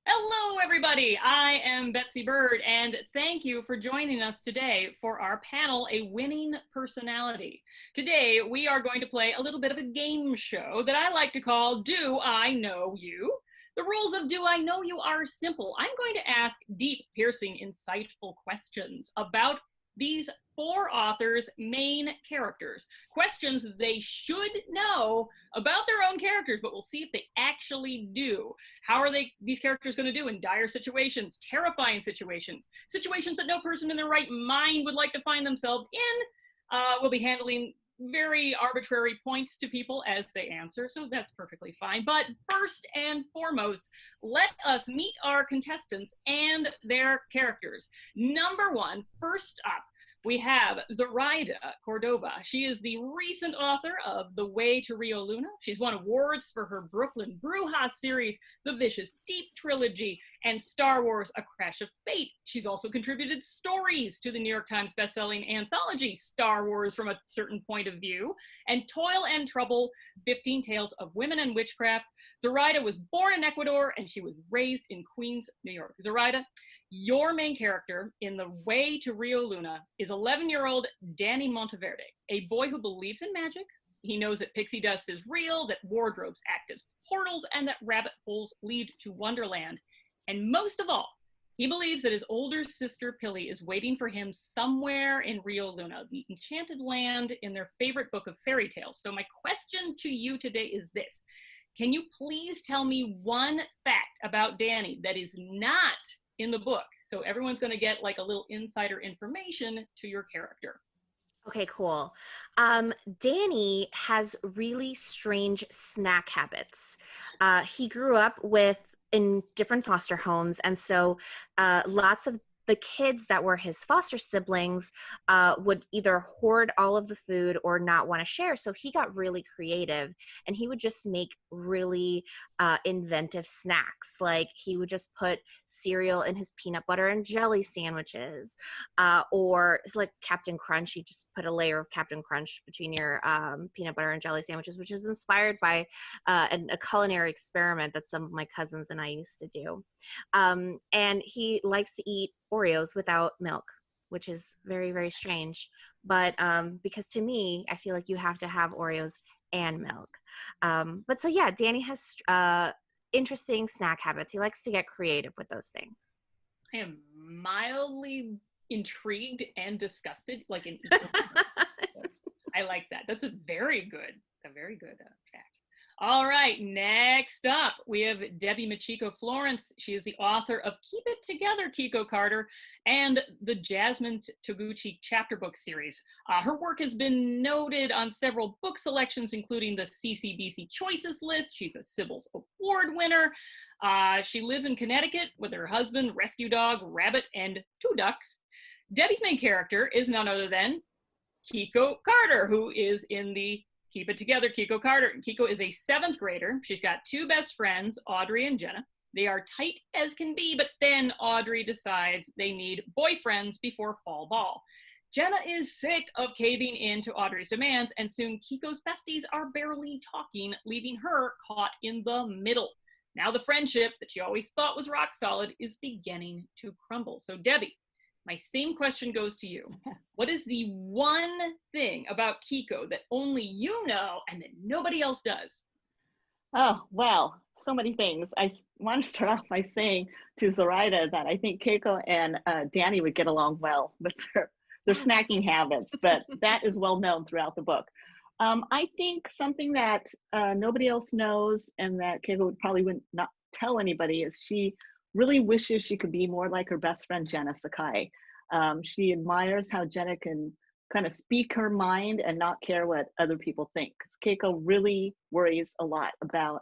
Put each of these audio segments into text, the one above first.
Hello, everybody. I am Betsy Bird, and thank you for joining us today for our panel, A Winning Personality. Today, we are going to play a little bit of a game show that I like to call Do I Know You? The rules of Do I Know You are simple. I'm going to ask deep, piercing, insightful questions about these four authors' main characters. Questions they should know about their own characters, but we'll see if they actually do. How are these characters going to do in dire situations, terrifying situations, situations that no person in their right mind would like to find themselves in? We'll be handling very arbitrary points to people as they answer, so that's perfectly fine. But first and foremost, let us meet our contestants and their characters. Number one, first up, we have Zoraida Córdova. She is the recent author of The Way to Rio Luna. She's won awards for her Brooklyn Bruja series, The Vicious Deep trilogy, and Star Wars: A Crash of Fate. She's also contributed stories to the New York Times bestselling anthology, Star Wars from a Certain Point of View, and Toil and Trouble, 15 Tales of Women and Witchcraft. Zoraida was born in Ecuador, and she was raised in Queens, New York. Zoraida, your main character in The Way to Rio Luna is 11-year-old Danny Monteverde, a boy who believes in magic. He knows that pixie dust is real, that wardrobes act as portals, and that rabbit holes lead to Wonderland. And most of all, he believes that his older sister Pilly is waiting for him somewhere in Rio Luna, the enchanted land in their favorite book of fairy tales. So my question to you today is this. Can you please tell me one fact about Danny that is not in the book? So everyone's going to get like a little insider information to your character. Okay, cool. Danny has really strange snack habits. He grew up in different foster homes, and so lots of the kids that were his foster siblings would either hoard all of the food or not want to share. So he got really creative, and he would just make really inventive snacks. Like he would just put cereal in his peanut butter and jelly sandwiches, or it's like Captain Crunch. You just put a layer of Captain Crunch between your peanut butter and jelly sandwiches, which is inspired by a culinary experiment that some of my cousins and I used to do. And he likes to eat Oreos without milk, which is very, very strange. But because to me, I feel like you have to have Oreos and milk. But so yeah, Danny has interesting snack habits. He likes to get creative with those things. I am mildly intrigued and disgusted, like in I like that. That's a very good fact. All right, next up, we have Debbi Michiko Florence. She is the author of Keep It Together, Kiko Carter, and the Jasmine Toguchi chapter book series. Her work has been noted on several book selections, including the CCBC Choices list. She's a Sybil's Award winner. She lives in Connecticut with her husband, rescue dog, rabbit, and 2 ducks. Debbi's main character is none other than Kiko Carter, who is in the Keep It Together, Kiko Carter. Kiko is a 7th grader. She's got 2 best friends, Audrey and Jenna. They are tight as can be, but then Audrey decides they need boyfriends before fall ball. Jenna is sick of caving in to Audrey's demands, and soon Kiko's besties are barely talking, leaving her caught in the middle. Now the friendship that she always thought was rock solid is beginning to crumble. So Debbi, my same question goes to you. What is the one thing about Kiko that only you know and that nobody else does? Oh, well, so many things. I want to start off by saying to Zoraida that I think Keiko and Danny would get along well with their snacking habits, but that is well known throughout the book. I think something that nobody else knows and that Keiko would not tell anybody is she really wishes she could be more like her best friend, Jenna Sakai. She admires how Jenna can kind of speak her mind and not care what other people think. Keiko really worries a lot about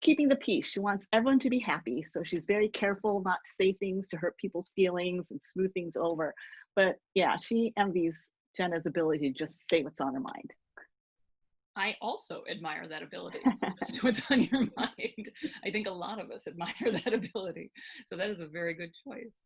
keeping the peace. She wants everyone to be happy. So she's very careful not to say things to hurt people's feelings and smooth things over. But yeah, she envies Jenna's ability to just say what's on her mind. I also admire that ability. Just what's on your mind. I think a lot of us admire that ability. So that is a very good choice.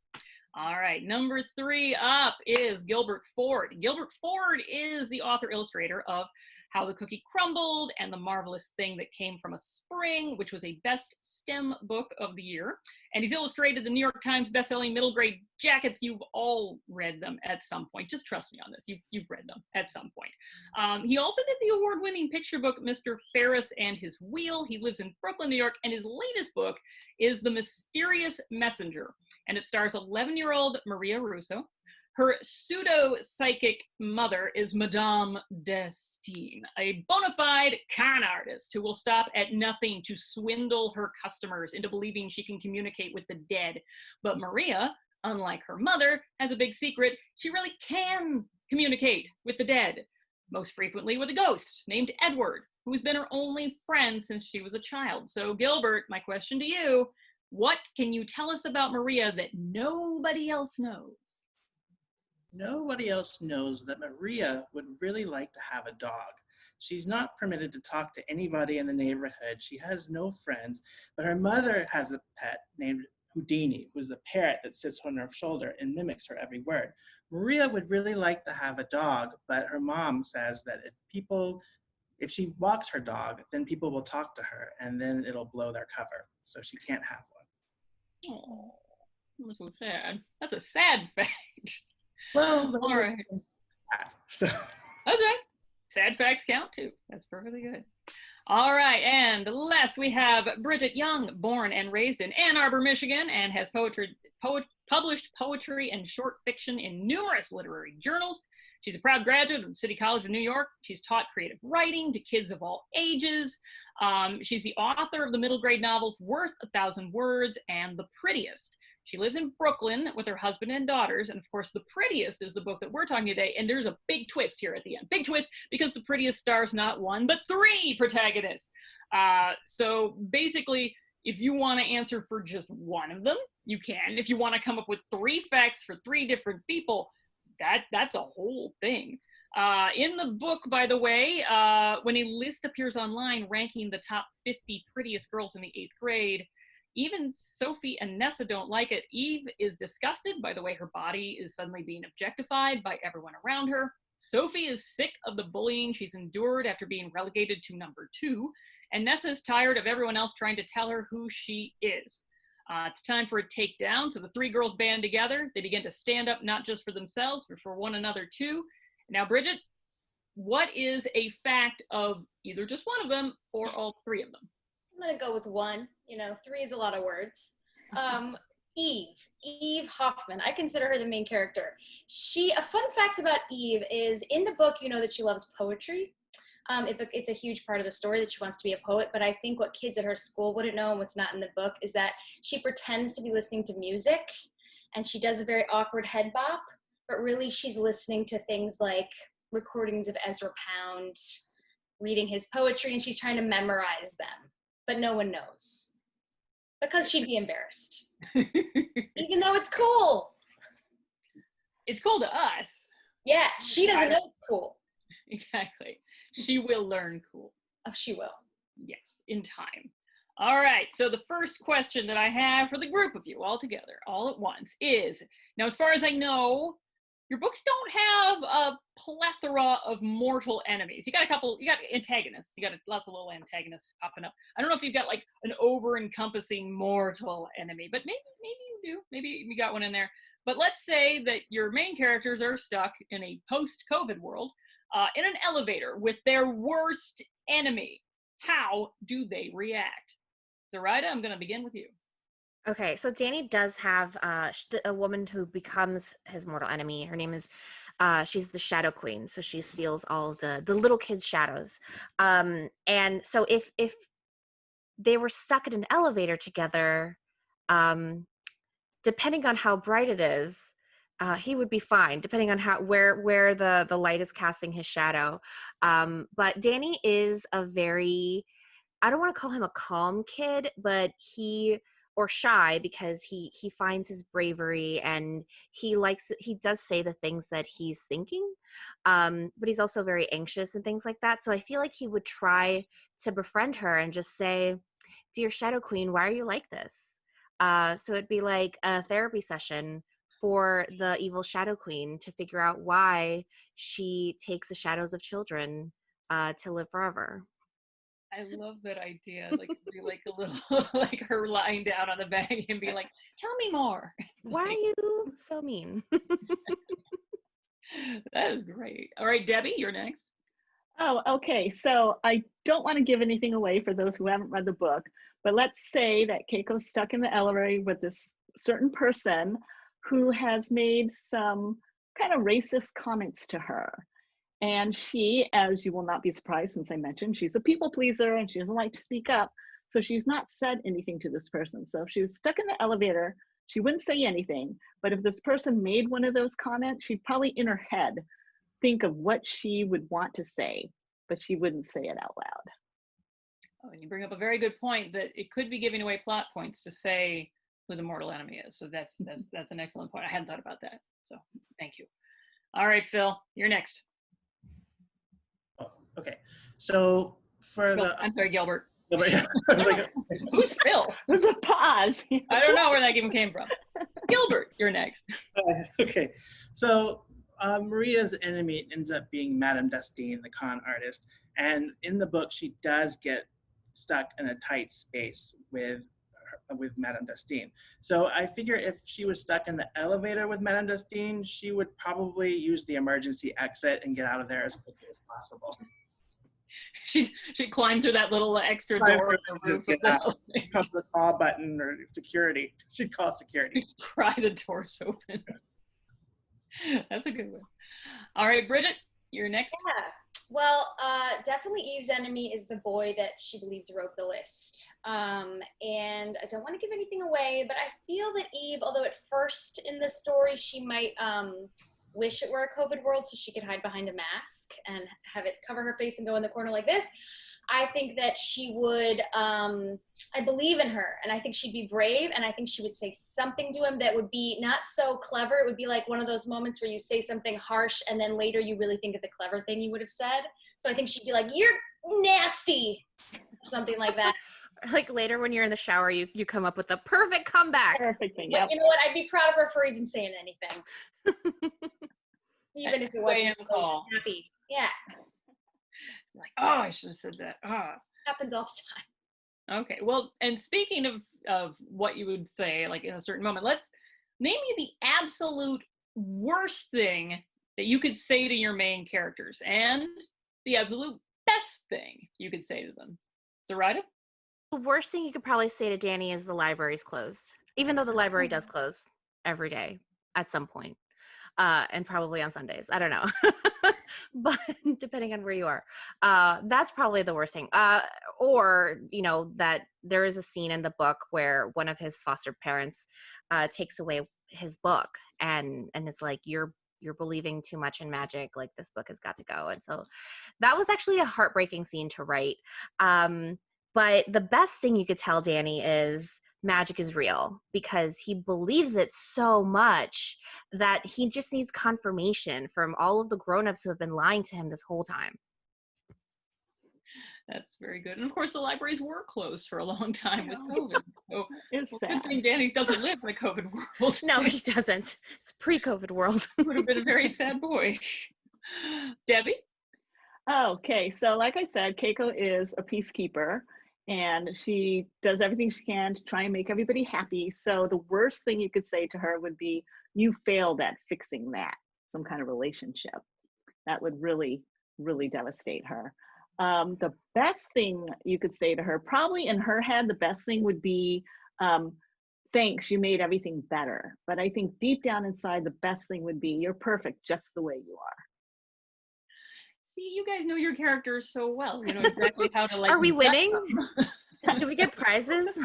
All right, number 3 up is Gilbert Ford. Gilbert Ford is the author-illustrator of How the Cookie Crumbled, and The Marvelous Thing That Came from a Spring, which was a best STEM book of the year. And he's illustrated the New York Times bestselling middle grade jackets. You've all read them at some point. Just trust me on this. You've read them at some point. He also did the award-winning picture book, Mr. Ferris and His Wheel. He lives in Brooklyn, New York, and his latest book is The Mysterious Messenger. And it stars 11-year-old Maria Russo. Her pseudo-psychic mother is Madame Destine, a bona fide con artist who will stop at nothing to swindle her customers into believing she can communicate with the dead. But Maria, unlike her mother, has a big secret. She really can communicate with the dead, most frequently with a ghost named Edward, who's been her only friend since she was a child. So Gilbert, my question to you, what can you tell us about Maria that nobody else knows? Nobody else knows that Maria would really like to have a dog. She's not permitted to talk to anybody in the neighborhood. She has no friends, but her mother has a pet named Houdini, who's the parrot that sits on her shoulder and mimics her every word. Maria would really like to have a dog, but her mom says that if she walks her dog, then people will talk to her and then it'll blow their cover. So she can't have one. Oh, that's so sad. That's a sad fact. Well, all right. So. That's right. Sad facts count too. That's perfectly good. All right, and last we have Bridget Young, born and raised in Ann Arbor, Michigan, and has published poetry and short fiction in numerous literary journals. She's a proud graduate of the City College of New York. She's taught creative writing to kids of all ages. She's the author of the middle grade novels Worth 1,000 Words and The Prettiest. She lives in Brooklyn with her husband and daughters. And of course, The Prettiest is the book that we're talking today. And there's a big twist here at the end. Big twist because The Prettiest stars not one, but 3 protagonists. So basically, if you want to answer for just one of them, you can. If you want to come up with 3 facts for 3 different people, that's a whole thing. In the book, by the way, when a list appears online ranking the top 50 prettiest girls in the 8th grade, even Sophie and Nessa don't like it. Eve is disgusted by the way her body is suddenly being objectified by everyone around her. Sophie is sick of the bullying she's endured after being relegated to number 2. And Nessa is tired of everyone else trying to tell her who she is. It's time for a takedown. So the 3 girls band together. They begin to stand up not just for themselves, but for one another too. Now, Bridget, what is a fact of either just one of them or all 3 of them? I'm gonna go with 1. 3 is a lot of words. Eve Hoffman. I consider her the main character. A fun fact about Eve is in the book, you know that she loves poetry. It's a huge part of the story that she wants to be a poet, but I think what kids at her school wouldn't know and what's not in the book is that she pretends to be listening to music and she does a very awkward head bop, but really she's listening to things like recordings of Ezra Pound, reading his poetry, and she's trying to memorize them, but no one knows because she'd be embarrassed, even though it's cool. It's cool to us. Yeah, she doesn't know it's cool. Exactly. She will learn cool. Oh, she will. Yes, in time. All right, so the first question that I have for the group of you all together, all at once, is, now as far as I know, your books don't have a plethora of mortal enemies. You got antagonists. You got lots of little antagonists popping up. I don't know if you've got like an over-encompassing mortal enemy, but maybe you do. Maybe you got one in there. But let's say that your main characters are stuck in a post-COVID world, in an elevator with their worst enemy. How do they react? Zoraida, I'm going to begin with you. Okay, so Danny does have a woman who becomes his mortal enemy. Her name is, she's the Shadow Queen. So she steals all of the little kids' shadows. And so if they were stuck in an elevator together, depending on how bright it is, he would be fine, depending on where the light is casting his shadow. But Danny is a very, I don't want to call him a calm kid, but or shy, because he finds his bravery and he does say the things that he's thinking, but he's also very anxious and things like that. So I feel like he would try to befriend her and just say, "Dear Shadow Queen, why are you like this?" So it'd be like a therapy session for the evil Shadow Queen to figure out why she takes the shadows of children to live forever. I love that idea. Like, be like a little, like her lying down on the bag and being like, "Tell me more." Why are you so mean? That is great. All right, Debbie, you're next. Oh, okay. So I don't want to give anything away for those who haven't read the book, but let's say that Keiko's stuck in the elevator with this certain person who has made some kind of racist comments to her. And she, as you will not be surprised since I mentioned, she's a people pleaser and she doesn't like to speak up. So she's not said anything to this person. So if she was stuck in the elevator, she wouldn't say anything. But if this person made one of those comments, she'd probably in her head think of what she would want to say, but she wouldn't say it out loud. Oh, and you bring up a very good point that it could be giving away plot points to say who the mortal enemy is. So that's an excellent point. I hadn't thought about that. So thank you. All right, Phil, you're next. Oh, okay. So for Phil, the I'm sorry, Gilbert. I was like, Who's Phil? There's a pause. I don't know where that even came from. Gilbert, you're next. okay. So Maria's enemy ends up being Madame Dustine, the con artist. And in the book, she does get stuck in a tight space with Madame Dustine. So I figure if she was stuck in the elevator with Madame Dustine, she would probably use the emergency exit and get out of there as quickly as possible. She'd climb through that little extra door. Press the call button or security. She'd call security. Pry the doors open. That's a good one. All right, Bridget, you're next. Yeah. Well, definitely Eve's enemy is the boy that she believes wrote the list. And I don't want to give anything away, but I feel that Eve, although at first in the story she might wish it were a COVID world so she could hide behind a mask and have it cover her face and go in the corner like this, I think that she would, I believe in her, and I think she'd be brave, and I think she would say something to him that would be not so clever. It would be like one of those moments where you say something harsh, and then later you really think of the clever thing you would have said. So I think she'd be like, "You're nasty," or something like that. Like later when you're in the shower, you come up with the perfect comeback. Perfect thing, But yep. you know what? I'd be proud of her for even saying anything. Even if it wasn't really snappy. Yeah. Like, oh, I should have said that. Happens all the time. Okay, well, and speaking of what you would say, like in a certain moment, let's name me the absolute worst thing that you could say to your main characters and the absolute best thing you could say to them. Zoraida? The worst thing you could probably say to Danny is the library's closed, even though the library does close every day at some point, and probably on Sundays. I don't know. But depending on where you are, that's probably the worst thing. Or, you know, that there is a scene in the book where one of his foster parents takes away his book and is like, you're believing too much in magic, like this book has got to go. And so that was actually a heartbreaking scene to write. But the best thing you could tell Danny is magic is real, because he believes it so much that he just needs confirmation from all of the grown-ups who have been lying to him this whole time. That's very good. And of course, the libraries were closed for a long time with COVID. So It's sad. good thing Danny doesn't live in a COVID world. No, he doesn't. It's pre-COVID world. He would have been a very sad boy. Debbie? Okay, so like I said, Keiko is a peacekeeper and she does everything she can to try and make everybody happy. So the worst thing you could say to her would be, you failed at fixing that, some kind of relationship. That would really, really devastate her. The best thing you could say to her, probably in her head, the best thing would be, thanks, you made everything better. But I think deep down inside, the best thing would be, you're perfect just the way you are. See, you guys know your characters so well. You know exactly how to like. Are we winning? Do we get prizes?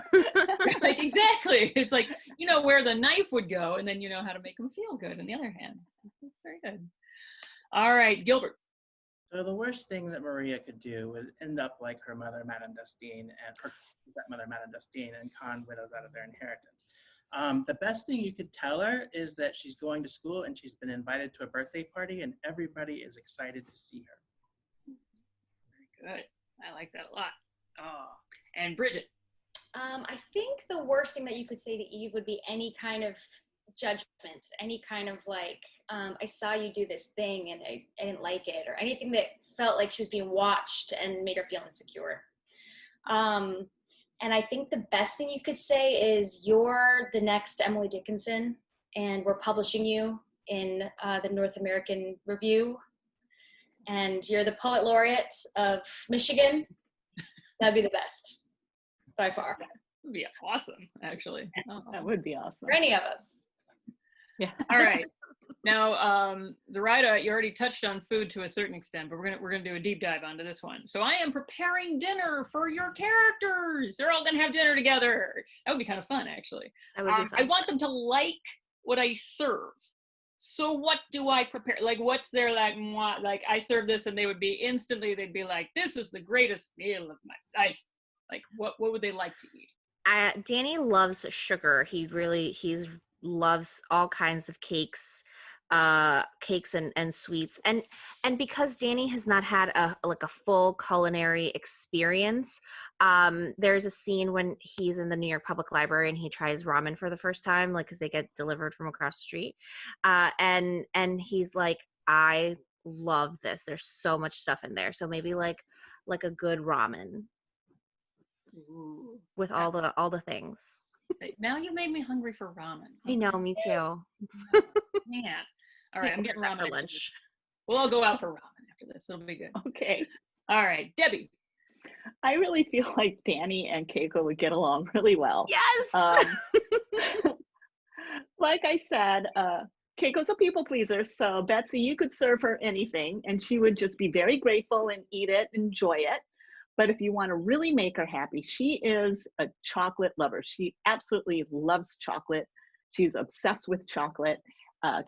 Like, exactly. It's like, you know where the knife would go, and then you know how to make them feel good on the other hand. That's very good. All right, Gilbert. So the worst thing that Maria could do was end up like her mother, Madame Dustine, and her stepmother, Madame Dustine, and con widows out of their inheritance. The best thing you could tell her is that she's going to school and she's been invited to a birthday party and everybody is excited to see her. Very good. I like that a lot. Oh, and Bridget. I think the worst thing that you could say to Eve would be any kind of judgment, any kind of like, I saw you do this thing and I didn't like it, or anything that felt like she was being watched and made her feel insecure. And I think the best thing you could say is you're the next Emily Dickinson, and we're publishing you in the North American Review, and you're the poet laureate of Michigan. That'd be the best, by far. That would be awesome, actually. That would be awesome. For any of us. Yeah. All right. Now, Zoraida, you already touched on food to a certain extent, but we're gonna do a deep dive onto this one. So I am preparing dinner for your characters. They're all gonna have dinner together. That would be kind of fun, actually. That would be fun. I want them to like what I serve. So what do I prepare? Like, what's their like I serve this, and they would be instantly. They'd be like, "This is the greatest meal of my life." Like, what would they like to eat? Danny loves sugar. He's loves all kinds of cakes and sweets, and because Danny has not had a full culinary experience, there's a scene when he's in the New York Public Library and he tries ramen for the first time, like, because they get delivered from across the street, and he's like, I love this, there's so much stuff in there, so maybe like a good ramen. Ooh, with all the things. Now you made me hungry for ramen. I know, me too. Yeah. All right, I'm getting ramen for lunch. We'll all go out for ramen after this. It'll be good. Okay. All right, Debbie. I really feel like Danny and Keiko would get along really well. Yes. Like I said, Keiko's a people pleaser, so Betsy, you could serve her anything and she would just be very grateful and eat it, enjoy it. But if you want to really make her happy, she is a chocolate lover. She absolutely loves chocolate. She's obsessed with chocolate.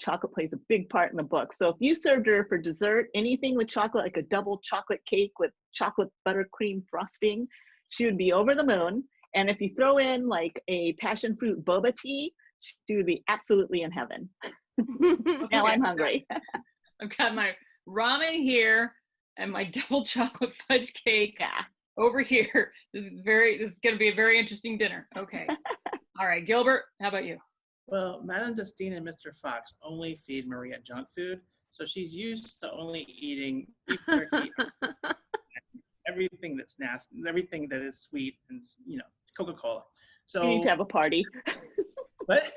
Chocolate plays a big part in the book. So if you served her for dessert, anything with chocolate, like a double chocolate cake with chocolate buttercream frosting, she would be over the moon. And if you throw in like a passion fruit boba tea, she would be absolutely in heaven. Now I'm hungry. I've got my ramen here and my double chocolate fudge cake over here. This is going to be a very interesting dinner. Okay. All right, Gilbert, how about you? Well, Madame Destine and Mr. Fox only feed Maria junk food, so she's used to only eating beef jerky, everything that's nasty, everything that is sweet, and Coca-Cola. So you need to have a party. What?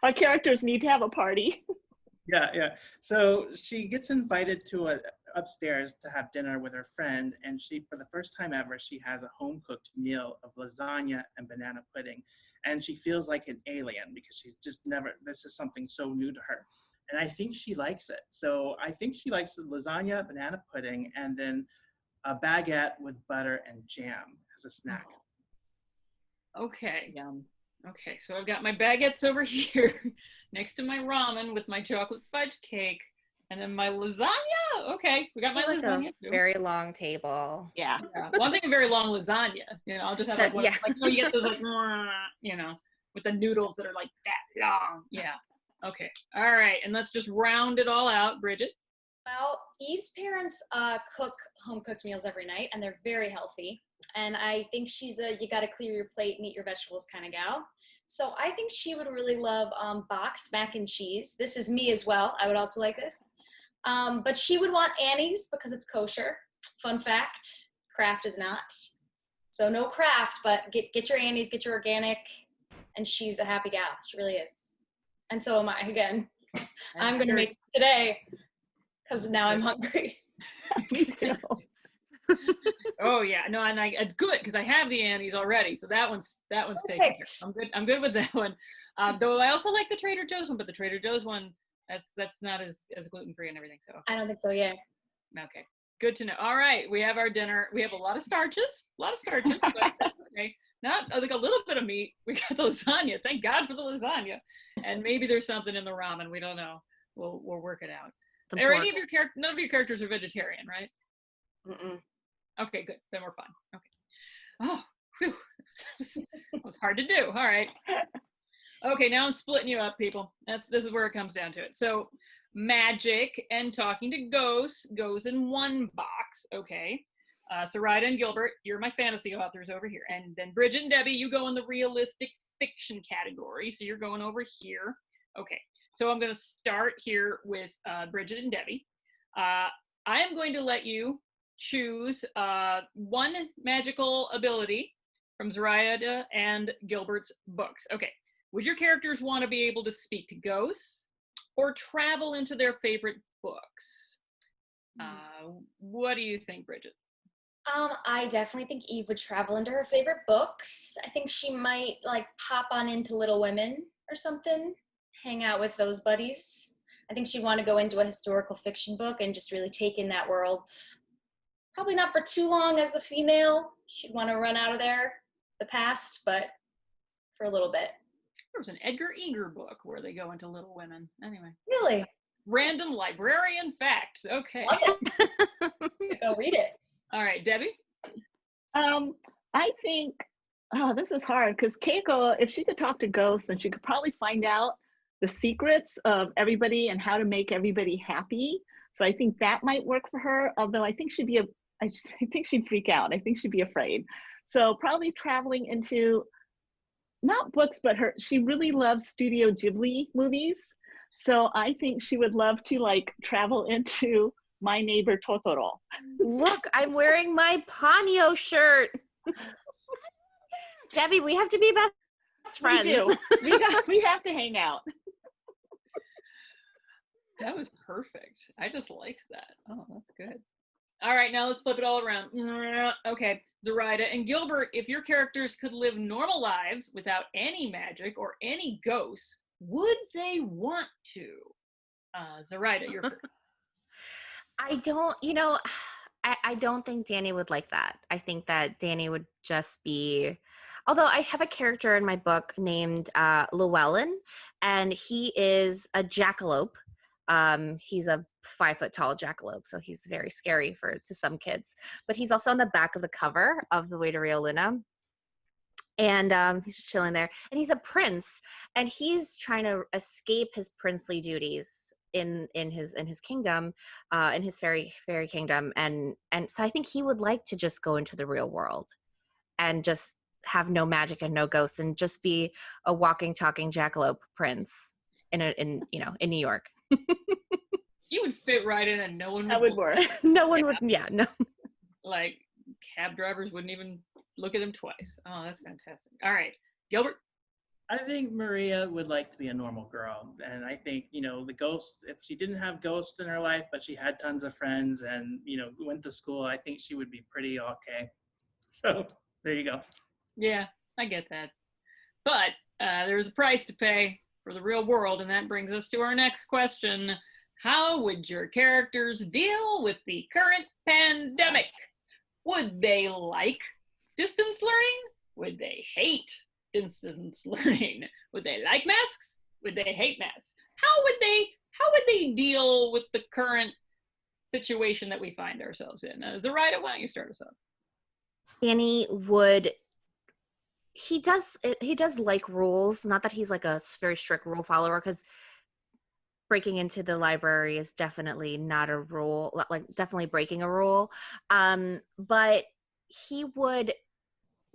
Our characters need to have a party. Yeah. So she gets invited to upstairs to have dinner with her friend, and for the first time ever, she has a home-cooked meal of lasagna and banana pudding. And she feels like an alien because she's just this is something so new to her. And I think she likes it. So I think she likes the lasagna, banana pudding, and then a baguette with butter and jam as a snack. Okay. Yum. Okay, so I've got my baguettes over here next to my ramen with my chocolate fudge cake, and then my lasagna. Okay, we got my lasagna. A very long table. Yeah. Well, I'm thinking very long lasagna. I'll just have like one, you get those like, with the noodles that are like that long. Yeah. Okay. All right, and let's just round it all out, Bridget. Well, Eve's parents cook home-cooked meals every night, and they're very healthy. And I think she's you got to clear your plate and eat your vegetables kind of gal. So I think she would really love boxed mac and cheese. This is me as well. I would also like this. But she would want Annie's because it's kosher. Fun fact, Kraft is not. So no Kraft, but get your Annie's, get your organic, and she's a happy gal. She really is. And so am I again. I'm going to make today because now I'm hungry. Me too. Oh yeah, no, and it's good because I have the Annie's already, so that one's taken care of. I'm good with that one. Though I also like the Trader Joe's one, but the Trader Joe's one that's not as gluten-free and everything. So I don't think so. Yeah. Okay, good to know. All right, we have our dinner. We have a lot of starches, but that's okay. Not like a little bit of meat. We got the lasagna. Thank God for the lasagna, and maybe there's something in the ramen. We don't know. We'll work it out. None of your characters are vegetarian, right? Mm-mm. Okay, good. Then we're fine. Okay. Oh, whew. That was hard to do. All right. Okay, now I'm splitting you up, people. This is where it comes down to it. So magic and talking to ghosts goes in one box. Okay. Zoraida and Gilbert, you're my fantasy authors over here. And then Bridget and Debbie, you go in the realistic fiction category. So you're going over here. Okay. So I'm going to start here with Bridget and Debbie. I am going to let you choose one magical ability from Zoraida and Gilbert's books. Okay. Would your characters want to be able to speak to ghosts or travel into their favorite books? What do you think, Bridget? I definitely think Eve would travel into her favorite books. I think she might like pop on into Little Women or something, hang out with those buddies. I think she'd want to go into a historical fiction book and just really take in that world. Probably not for too long as a female. She'd want to run out of there, the past, but for a little bit. There was an Edgar Eger book where they go into Little Women. Anyway. Really? Random librarian fact. Okay. Go read it. All right, Debbie? I think, this is hard because Keiko, if she could talk to ghosts, then she could probably find out the secrets of everybody and how to make everybody happy. So I think that might work for her, although I think I think she'd freak out. I think she'd be afraid. So probably traveling into, not books, but she really loves Studio Ghibli movies. So I think she would love to like travel into My Neighbor Totoro. Look, I'm wearing my Ponyo shirt. Debbie, we have to be best friends. We do. We have to hang out. That was perfect. I just liked that. Oh, that's good. All right, now let's flip it all around. Okay, Zoraida and Gilbert, if your characters could live normal lives without any magic or any ghosts, would they want to? Zoraida, you're first. I don't, I don't think Danny would like that. I think that Danny would just be, although I have a character in my book named Llewellyn, and he is a jackalope. He's a 5 foot tall jackalope, so he's very scary to some kids. But he's also on the back of the cover of The Way to Rio Luna. And he's just chilling there. And he's a prince, and he's trying to escape his princely duties in his kingdom, in his fairy kingdom. And so I think he would like to just go into the real world and just have no magic and no ghosts and just be a walking, talking jackalope prince in New York. You would fit right in, and no one would. That would work. No one would. Yeah, no. Like cab drivers wouldn't even look at him twice. Oh, that's fantastic. All right, Gilbert. I think Maria would like to be a normal girl. And I think, the ghosts, if she didn't have ghosts in her life, but she had tons of friends and, went to school, I think she would be pretty okay. So there you go. Yeah, I get that. But there's a price to pay for the real world. And that brings us to our next question. How would your characters deal with the current pandemic? Would they like distance learning? Would they hate distance learning? Would they like masks? Would they hate masks? How would they deal with the current situation that we find ourselves in? Zoraida, why don't you start us off? Danny would. He does like rules. Not that he's like a very strict rule follower, because breaking into the library is definitely not a rule. Like definitely breaking a rule. But he would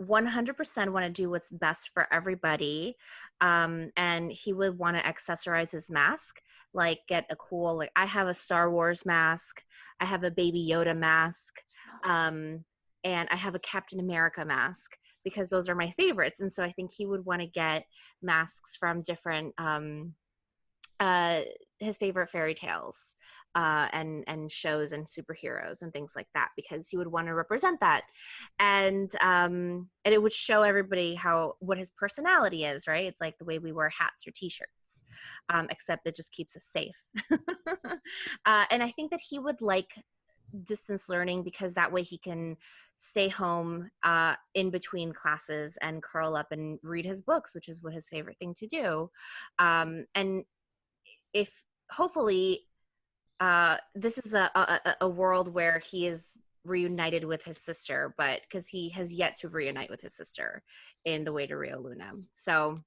100% want to do what's best for everybody, and he would want to accessorize his mask, like get a cool, like I have a Star Wars mask, I have a Baby Yoda mask, and I have a Captain America mask, because those are my favorites. And so I think he would want to get masks from different his favorite fairy tales and shows and superheroes and things like that, because he would want to represent that, and it would show everybody what his personality is, right? It's like the way we wear hats or t-shirts, except it just keeps us safe. And I think that he would like distance learning, because that way he can stay home in between classes and curl up and read his books, which is what his favorite thing to do. And if hopefully this is a world where he is reunited with his sister, but because he has yet to reunite with his sister in The Way to Rio Luna. So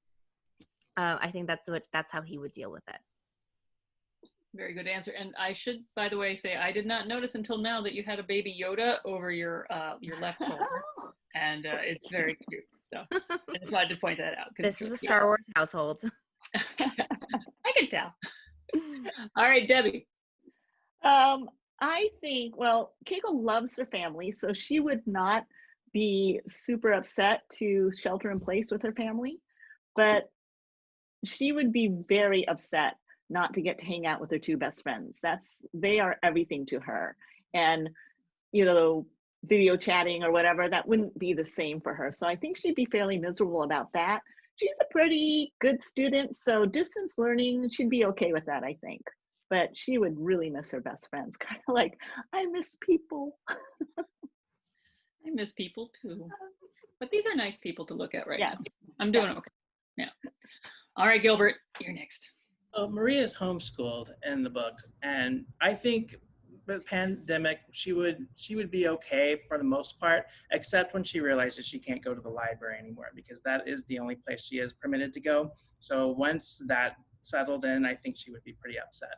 I think that's how he would deal with it. Very good answer. And I should, by the way, say I did not notice until now that you had a Baby Yoda over your left shoulder, and it's very cute. So I just wanted to point that out. This is a Star Wars household. I can tell. All right, Debbie. I think, well, Keiko loves her family, so she would not be super upset to shelter in place with her family, but she would be very upset not to get to hang out with her two best friends. They are everything to her. And, you know, video chatting or whatever, that wouldn't be the same for her. So I think she'd be fairly miserable about that. She's a pretty good student, so distance learning, she'd be okay with that, I think. But she would really miss her best friends, kind of like, I miss people. I miss people too. But these are nice people to look at right Yeah. now. I'm doing okay. Yeah. All right, Gilbert, you're next. Maria's homeschooled in the book, and I think the pandemic, she would be okay for the most part, except when she realizes she can't go to the library anymore, because that is the only place she is permitted to go. So once that settled in, I think she would be pretty upset.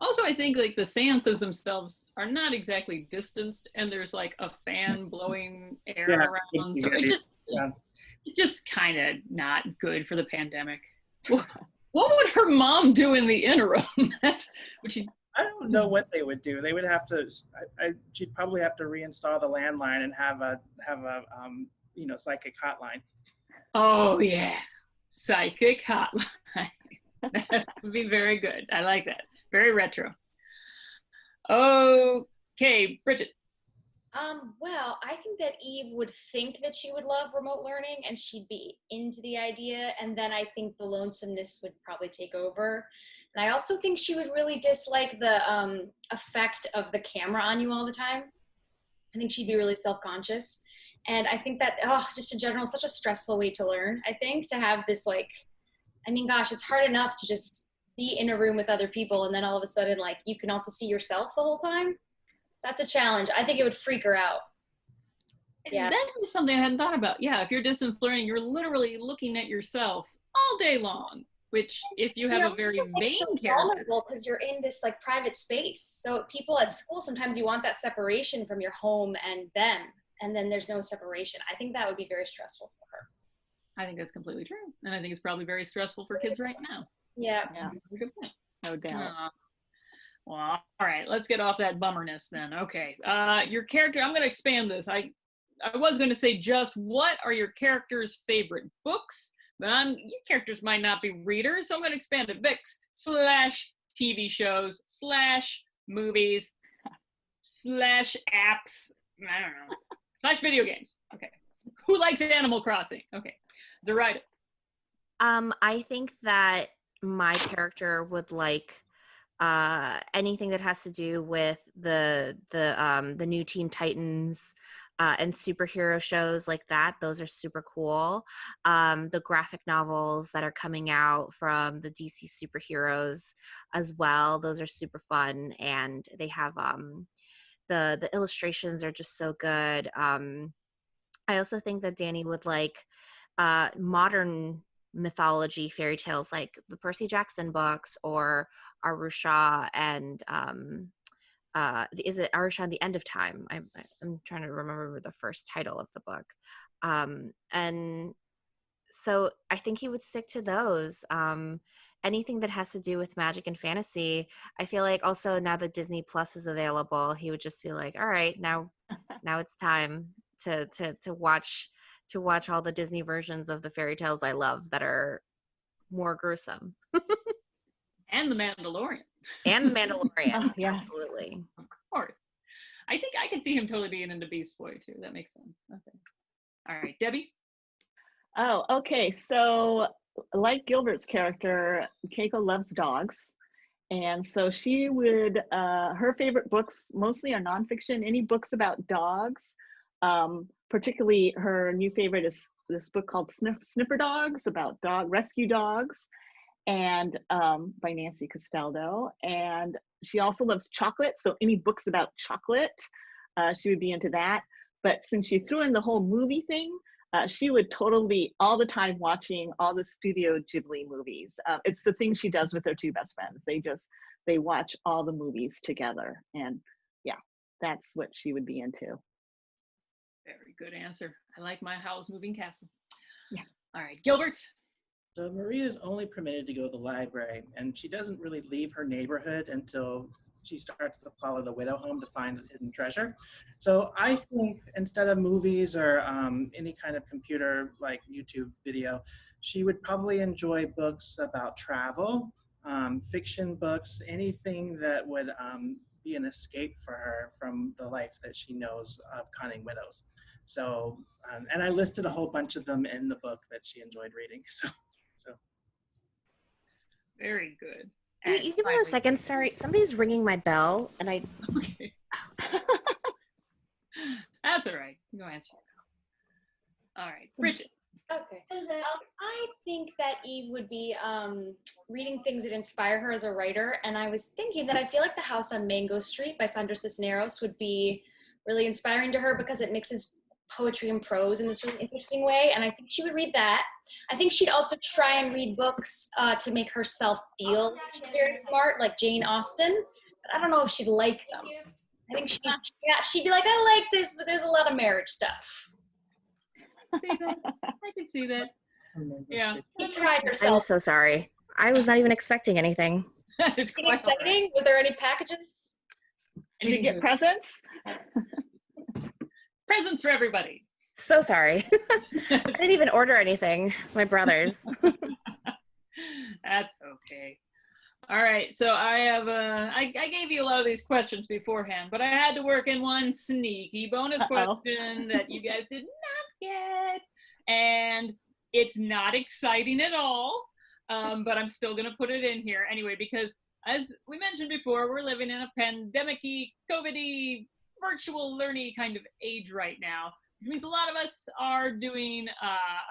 Also, I think like the seances themselves are not exactly distanced, and there's like a fan blowing air around, so it's just kind of not good for the pandemic. What would her mom do in the interim? That's what she. I don't know what they would do. They would have to. She'd probably have to reinstall the landline and have a psychic hotline. Oh yeah, psychic hotline. That would be very good. I like that. Very retro. Okay, Bridget. Well, I think that Eve would think that she would love remote learning and she'd be into the idea. And then I think the lonesomeness would probably take over. And I also think she would really dislike the effect of the camera on you all the time. I think she'd be really self-conscious. And I think that, just in general, such a stressful way to learn, I think, to have this gosh, it's hard enough to just be in a room with other people and then all of a sudden, you can also see yourself the whole time. That's a challenge. I think it would freak her out. Yeah. That is something I hadn't thought about. Yeah, if you're distance learning, you're literally looking at yourself all day long, which if you have a very vain character. Because you're in this private space. So people at school, sometimes you want that separation from your home and them, and then there's no separation. I think that would be very stressful for her. I think that's completely true. And I think it's probably very stressful for kids right now. Yeah. Good point. No doubt. Well, all right, let's get off that bummerness then. Okay, your character, I'm going to expand this. I was going to say just what are your character's favorite books, but your characters might not be readers, so I'm going to expand it. Books / TV shows / movies / apps, I don't know, / video games. Okay. Who likes Animal Crossing? Okay. Zoraida. I think that my character would like anything that has to do with the new Teen Titans and superhero shows like that. Those are super cool. The graphic novels that are coming out from the DC superheroes as well, those are super fun, and they have the illustrations are just so good. I also think that Danny would like modern mythology fairy tales like the Percy Jackson books or Arusha and is it Arusha and the End of Time? I'm trying to remember the first title of the book. And so I think he would stick to those. Anything that has to do with magic and fantasy. I feel like also now that Disney Plus is available, he would just be like, all right, now it's time to watch all the Disney versions of the fairy tales I love that are more gruesome. And The Mandalorian. And The Mandalorian. Oh, yeah. Absolutely. Of course. I think I could see him totally being into Beast Boy too. That makes sense. Okay. All right, Debbie. Oh, okay. So like Gilbert's character, Keiko loves dogs. And so she would, her favorite books mostly are nonfiction, any books about dogs. Particularly her new favorite is this book called Sniffer Dogs, about rescue dogs, and by Nancy Castaldo. And she also loves chocolate, so any books about chocolate, she would be into that. But since she threw in the whole movie thing, she would totally all the time watching all the Studio Ghibli movies. It's the thing she does with her two best friends. They watch all the movies together, and yeah, that's what she would be into. Very good answer. I like my Howl's Moving Castle. Yeah. All right, Gilbert. So Maria is only permitted to go to the library, and she doesn't really leave her neighborhood until she starts to follow the widow home to find the hidden treasure. So I think instead of movies or any kind of computer like YouTube video, she would probably enjoy books about travel, fiction books, anything that would be an escape for her from the life that she knows of conning widows. So, and I listed a whole bunch of them in the book that she enjoyed reading. So. Very good. You give me a second. Sorry, somebody's ringing my bell, and I. Okay. That's all right. Go answer. All right, Bridget. Okay. I think that Eve would be reading things that inspire her as a writer, and I was thinking that I feel like The House on Mango Street by Sandra Cisneros would be really inspiring to her because it mixes poetry and prose in this really interesting way, and I think she would read that. I think she'd also try and read books to make herself feel she's very smart, like Jane Austen, but I don't know if she'd like them. I think she'd be like, I like this, but there's a lot of marriage stuff. See that? I can see that. Yeah. She pride herself. I'm so sorry. I was not even expecting anything. It's quite exciting. Were there any packages? Did you get presents? Presents for everybody. So sorry. I didn't even order anything. My brothers. That's okay. All right, so I have I gave you a lot of these questions beforehand, but I had to work in one sneaky bonus question that you guys did not get, and it's not exciting at all, but I'm still gonna put it in here anyway, because as we mentioned before, we're living in a pandemic-y, COVID-y, virtual learning kind of age right now, which means a lot of us are doing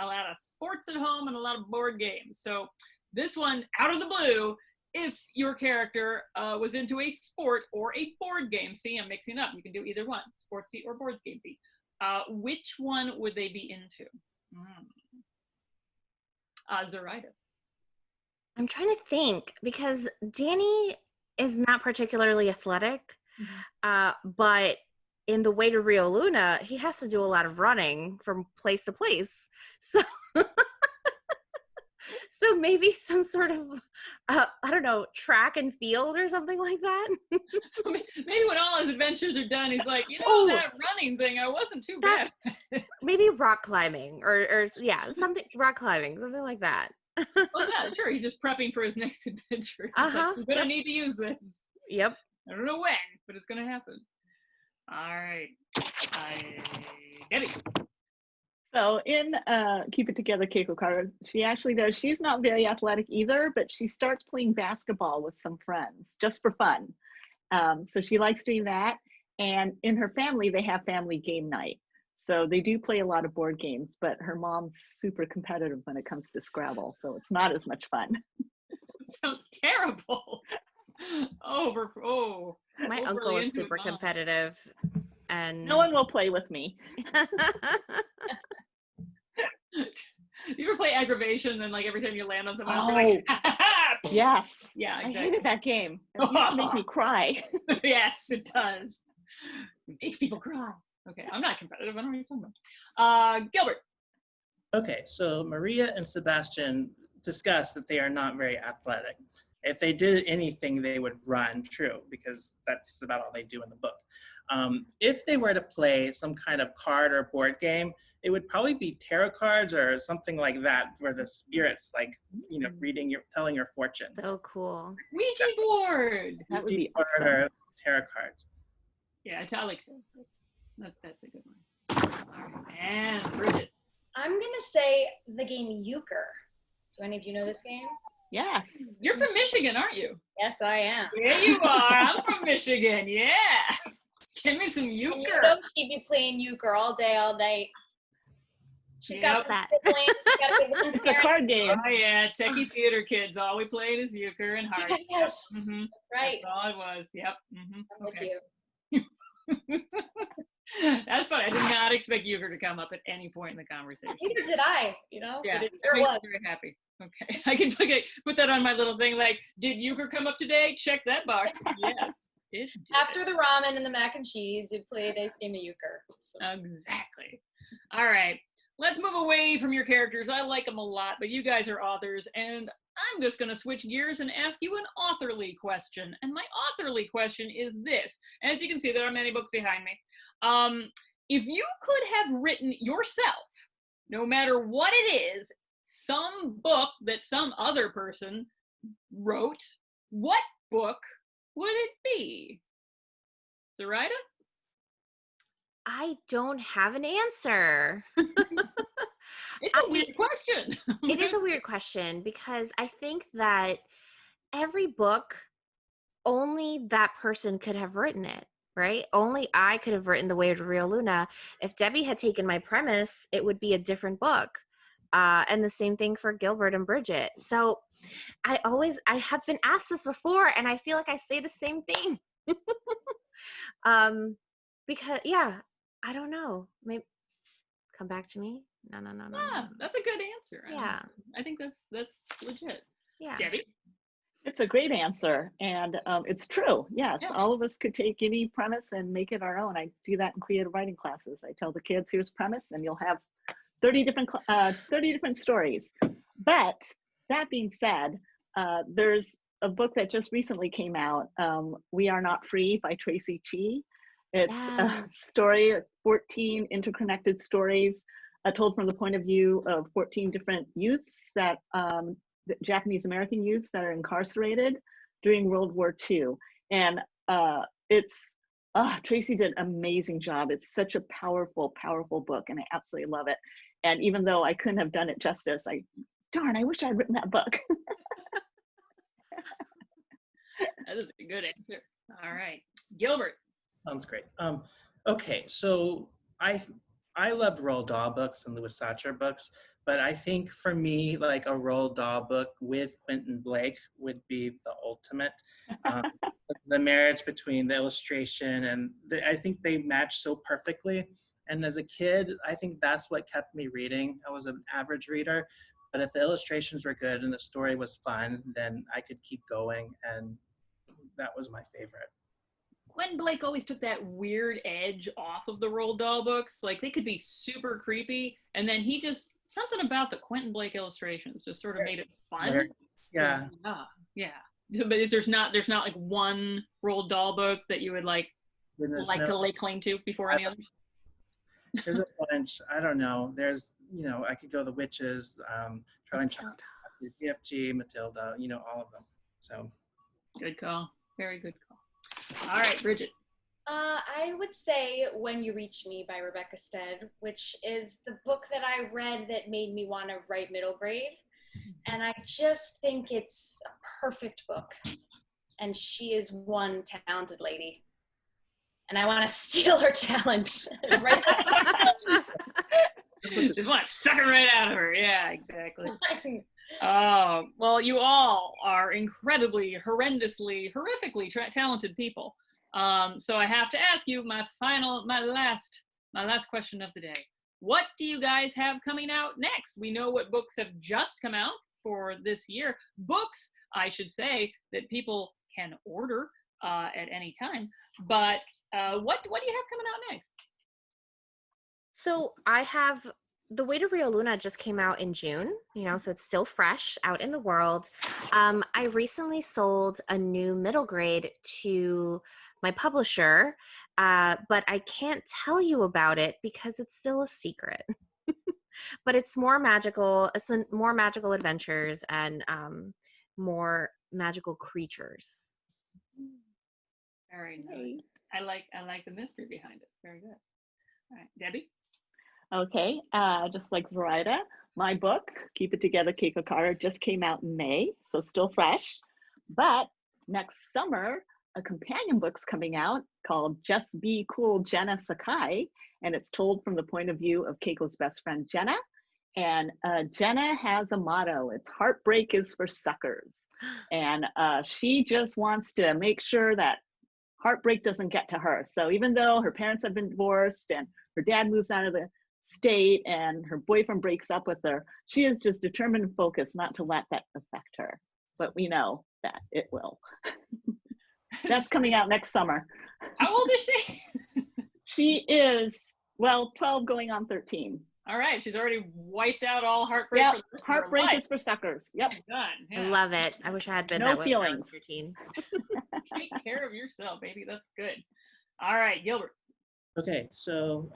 a lot of sports at home and a lot of board games. So this one, out of the blue, if your character was into a sport or a board game, see, I'm mixing up. You can do either one, sportsy or board gamesy. Which one would they be into? Zoraida. I'm trying to think because Danny is not particularly athletic, but in the way to Rio Luna, he has to do a lot of running from place to place. So, so maybe some sort of, I don't know, track and field or something like that. So maybe when all his adventures are done, he's like, that running thing, I wasn't too bad. Maybe rock climbing or yeah, something, rock climbing, something like that. Well, yeah, sure. He's just prepping for his next adventure. Like, I'm gonna need to use this. Yep. I don't know when, but it's gonna happen. All right. Debbi. So in Keep It Together, Keiko Carter, she actually does. She's not very athletic either, but she starts playing basketball with some friends just for fun. So she likes doing that. And in her family, they have family game night. So they do play a lot of board games, but her mom's super competitive when it comes to Scrabble. So it's not as much fun. Sounds terrible. My uncle is super competitive, and no one will play with me. You ever play aggravation and like every time you land on someone else, Oh, you're like, yes. Yeah, exactly. I hated that game. It used to make me cry. Yes, it does. Make people cry. Okay, I'm not competitive. I don't know what you're talking about. Gilbert. Okay, so Maria and Sebastian discussed that they are not very athletic. If they did anything, they would run, true, because that's about all they do in the book. If they were to play some kind of card or board game, it would probably be tarot cards or something like that, where the spirits, like, telling your fortune. So cool. Ouija board. That would be awesome. Or tarot cards. Yeah, I like that. That's a good one. All right. And Bridget. I'm gonna say the game Euchre. Do any of you know this game? Yes. You're from Michigan, aren't you? Yes, I am. Yeah, you are. I'm from Michigan. Yeah. Give me some euchre. She'd be playing euchre all day, all night. She's got that. It's a card game. Oh yeah, techie theater kids. All we played is euchre and hearts. Yes, Mm-hmm. that's right. That's all it was. Yep. Mm-hmm. I'm with you. That's funny. I did not expect euchre to come up at any point in the conversation. Neither did I. Yeah, but it that sure makes was. me very happy. Okay, I can put that on my little thing. Like, did euchre come up today? Check that box. Yes. It did. After the ramen and the mac and cheese, you play a nice game of euchre. So. Exactly. All right. Let's move away from your characters. I like them a lot, but you guys are authors, and I'm just going to switch gears and ask you an authorly question. And my authorly question is this. As you can see, there are many books behind me. If you could have written yourself, no matter what it is, some book that some other person wrote, what book would it be? Zoraida? I don't have an answer. It's a weird question. It is a weird question because I think that every book, only that person could have written it, right? Only I could have written The Way to Rio Luna. If Debbi had taken my premise, it would be a different book. And the same thing for Gilbert and Bridget. So I have been asked this before, and I feel like I say the same thing. Because, yeah, I don't know. Maybe come back to me. No. Yeah, that's a good answer. Yeah. I think that's legit. Yeah. Debbi? It's a great answer, and it's true. Yes, Yeah. all of us could take any premise and make it our own. I do that in creative writing classes. I tell the kids, here's premise, and you'll have 30 different stories. But that being said, there's a book that just recently came out, We Are Not Free by Tracy Chee. It's a story, 14 interconnected stories told from the point of view of 14 different youths that Japanese American youths that are incarcerated during World War II. And Tracy did an amazing job. It's such a powerful, powerful book, and I absolutely love it. And even though I couldn't have done it justice, I wish I'd written that book. That is a good answer. All right. Gilbert. Sounds great. Okay, so I loved Roald Dahl books and Louis Satcher books, but I think for me, like a Roald Dahl book with Quentin Blake would be the ultimate. The marriage between the illustration and I think they match so perfectly. And as a kid, I think that's what kept me reading. I was an average reader, but if the illustrations were good and the story was fun, then I could keep going, and that was my favorite. Quentin Blake always took that weird edge off of the Roald Dahl books. Like, they could be super creepy, and then something about the Quentin Blake illustrations just sort of made it fun. Yeah. Yeah. But there's not like one Roald Dahl book that you would to lay claim to before any others? There's a bunch. I don't know. There's, I could go The Witches, Charlie and Chocolate, BFG, Matilda, all of them. So. Good call. Very good call. All right, Bridget. I would say When You Reach Me by Rebecca Stead, which is the book that I read that made me want to write middle grade. And I just think it's a perfect book. And she is one talented lady. And I want to steal her talent. Right? Just want to suck it right out of her. Yeah, exactly. Well, you all are incredibly, horrendously, horrifically talented people. So I have to ask you my last question of the day. What do you guys have coming out next? We know what books have just come out for this year. Books, I should say, that people can order at any time. But what do you have coming out next? So I have The Way to Rio Luna just came out in June, so it's still fresh out in the world. I recently sold a new middle grade to my publisher, but I can't tell you about it because it's still a secret. But it's more magical. It's more magical adventures and more magical creatures. Very nice. I like the mystery behind it. Very good. All right, Debbi? Okay, just like Zoraida, my book, Keep It Together, Keiko Carter, just came out in May, so still fresh. But next summer, a companion book's coming out called Just Be Cool, Jenna Sakai, and it's told from the point of view of Keiko's best friend, Jenna. And Jenna has a motto. It's heartbreak is for suckers. And she just wants to make sure that heartbreak doesn't get to her. So even though her parents have been divorced and her dad moves out of the state and her boyfriend breaks up with her, she is just determined and focused not to let that affect her. But we know that it will. That's coming out next summer. How old is she? She is, 12 going on 13. All right, she's already wiped out all heartbreak. Yep, For the rest of her heartbreak life. is for suckers. Yep. Done. I Yeah. love it. I wish I had been No that way when I was feelings. 13. Take care of yourself, baby. That's good. All right, Gilbert. Okay, so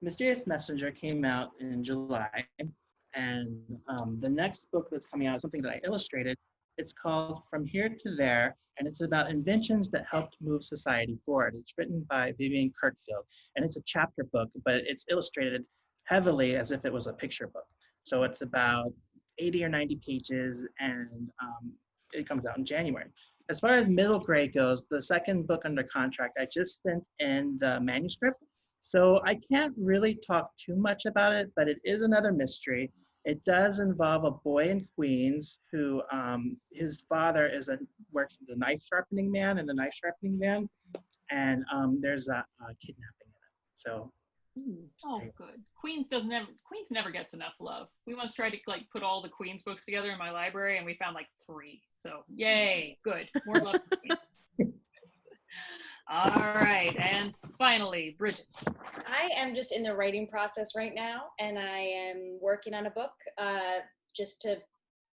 Mysterious Messenger came out in July, and the next book that's coming out is something that I illustrated. It's called From Here to There, and it's about inventions that helped move society forward. It's written by Vivian Kirkfield, and it's a chapter book, but it's illustrated heavily as if it was a picture book. So it's about 80 or 90 pages, and it comes out in January. As far as middle grade goes, the second book under contract, I just sent in the manuscript. So I can't really talk too much about it, but it is another mystery. It does involve a boy in Queens who, his father works as a knife sharpening man in the knife sharpening van, and there's a kidnapping in it. So. Oh, good. Queens never gets enough love. We once tried to like put all the Queens books together in my library, and we found like 3. So yay, good. More love. For Queens. All right, and finally, Bridget. I am just in the writing process right now, and I am working on a book.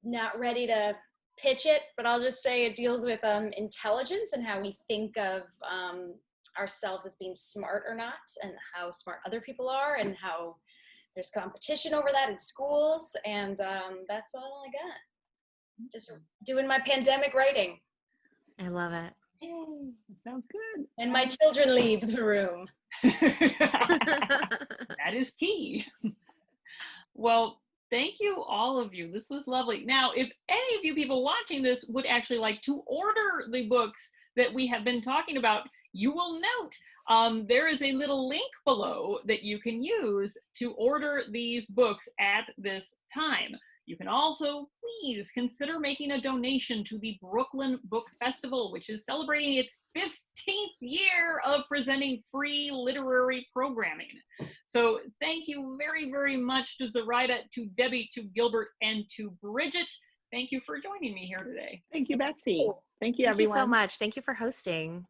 Not ready to pitch it, but I'll just say it deals with intelligence and how we think of ourselves as being smart or not, and how smart other people are, and how there's competition over that in schools. And that's all I got. Just doing my pandemic writing. I love it. Yay, sounds good. And my children leave the room. That is key. Well, thank you, all of you. This was lovely. Now, if any of you people watching this would actually like to order the books that we have been talking about, you will note there is a little link below that you can use to order these books at this time. You can also please consider making a donation to the Brooklyn Book Festival, which is celebrating its 15th year of presenting free literary programming. So thank you very, very much to Zoraida, to Debbie, to Gilbert, and to Bridget. Thank you for joining me here today. Thank you, Betsy. Thank you, Thank you everyone. so much. Thank you for hosting.